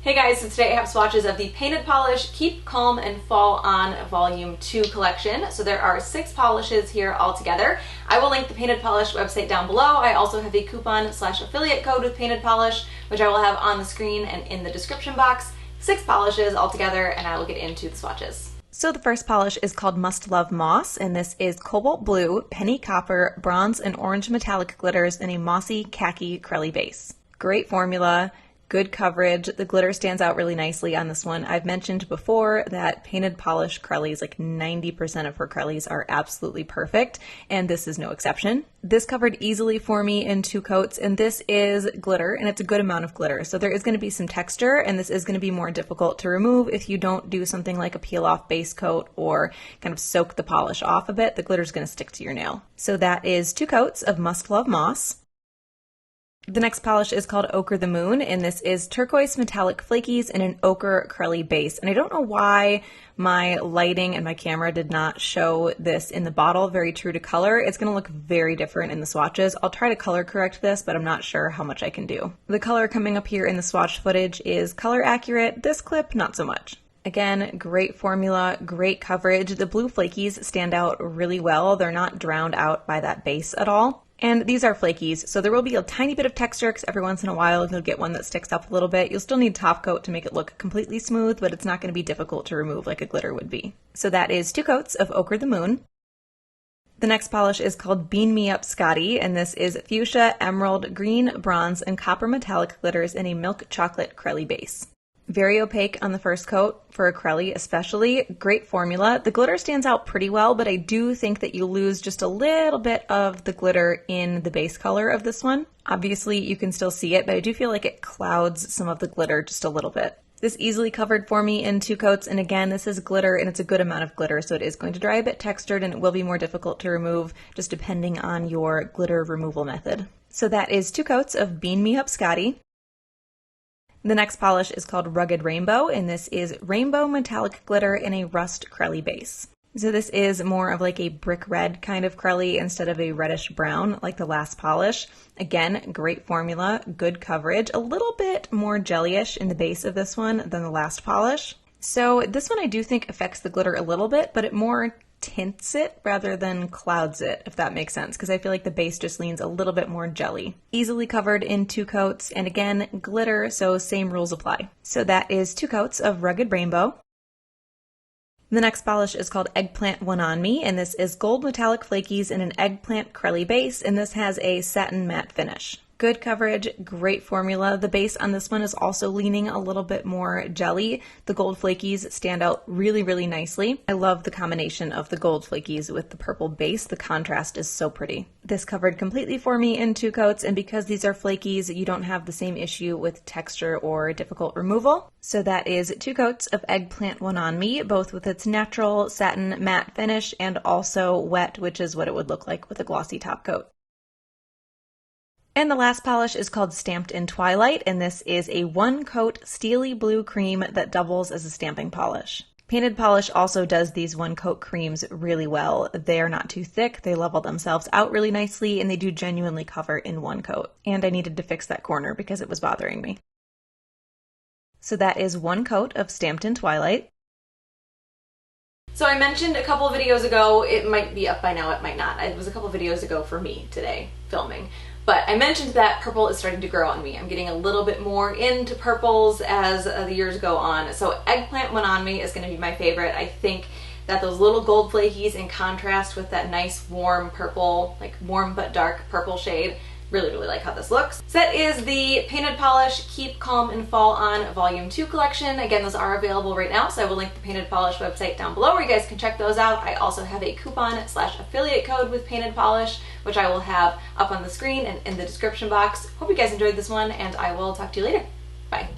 Hey guys, so today I have swatches of the Painted Polish Keep Calm and Fall On Volume 2 collection. So there are 6 polishes here all together. I will link the Painted Polish website down below. I also have a coupon/affiliate code with Painted Polish, which I will have on the screen and in the description box. 6 polishes all together, and I will get into the swatches. So the first polish is called Must Love Moss, and this is cobalt blue, penny copper, bronze, and orange metallic glitters in a mossy khaki crelly base. Great formula. Good coverage. The glitter stands out really nicely on this one. I've mentioned before that Painted Polish crellies, like 90% of her crellies are absolutely perfect, and this is no exception. This covered easily for me in 2 coats, and this is glitter, and it's a good amount of glitter. So there is going to be some texture, and this is going to be more difficult to remove if you don't do something like a peel-off base coat or kind of soak the polish off a bit. The glitter is going to stick to your nail. So that is 2 coats of Must Love Moss. The next polish is called Ochre The Moon, and this is turquoise metallic flakies in an ochre crelly base. And I don't know why my lighting and my camera did not show this in the bottle very true to color. It's going to look very different in the swatches. I'll try to color correct this, but I'm not sure how much I can do. The color coming up here in the swatch footage is color accurate. This clip, not so much. Again, great formula, great coverage. The blue flakies stand out really well. They're not drowned out by that base at all. And these are flakies, so there will be a tiny bit of texture because every once in a while you'll get one that sticks up a little bit. You'll still need top coat to make it look completely smooth, but it's not going to be difficult to remove like a glitter would be. So that is 2 coats of Ochre The Moon. The next polish is called Me Up Scotty, and this is fuchsia, emerald, green, bronze, and copper metallic glitters in a milk chocolate crelly base. Very opaque on the first coat for a crelly especially. Great formula. The glitter stands out pretty well, but I do think that you lose just a little bit of the glitter in the base color of this one. Obviously you can still see it, but I do feel like it clouds some of the glitter just a little bit. This easily covered for me in 2 coats, and again, this is glitter and it's a good amount of glitter, so it is going to dry a bit textured and it will be more difficult to remove just depending on your glitter removal method. So that is 2 coats of Me Up Scotty. The next polish is called Rugged Rainbow, and this is rainbow metallic glitter in a rust crelly base. So this is more of like a brick red kind of crelly instead of a reddish brown like the last polish. Again, great formula, good coverage, a little bit more jellyish in the base of this one than the last polish. So this one I do think affects the glitter a little bit, but it more tints it rather than clouds it, if that makes sense, because I feel like the base just leans a little bit more jelly. Easily covered in 2 coats, and again, glitter, so same rules apply. So that is 2 coats of Rugged Rainbow. The next polish is called Eggplant One On Me, and this is gold metallic flakies in an eggplant crelly base, and this has a satin matte finish. Good coverage, great formula. The base on this one is also leaning a little bit more jelly. The gold flakies stand out really, really nicely. I love the combination of the gold flakies with the purple base. The contrast is so pretty. This covered completely for me in 2 coats, and because these are flakies, you don't have the same issue with texture or difficult removal. So that is 2 coats of Eggplant One On Me, both with its natural satin matte finish and also wet, which is what it would look like with a glossy top coat. And the last polish is called Stamped In Twilight, and this is a 1-coat steely blue cream that doubles as a stamping polish. Painted Polish also does these 1-coat creams really well. They are not too thick, they level themselves out really nicely, and they do genuinely cover in 1 coat. And I needed to fix that corner because it was bothering me. So that is 1 coat of Stamped In Twilight. So I mentioned a couple of videos ago, it might be up by now, it might not. It was a couple of videos ago for me today, filming. But I mentioned that purple is starting to grow on me. I'm getting a little bit more into purples as the years go on. So Eggplant One On Me is going to be my favorite. I think that those little gold flakies in contrast with that nice warm purple, like warm but dark purple shade, really, really like how this looks. So that is the Painted Polish Keep Calm and Fall On Volume 2 collection. Again, those are available right now, so I will link the Painted Polish website down below where you guys can check those out. I also have a coupon/affiliate code with Painted Polish, which I will have up on the screen and in the description box. Hope you guys enjoyed this one, and I will talk to you later. Bye.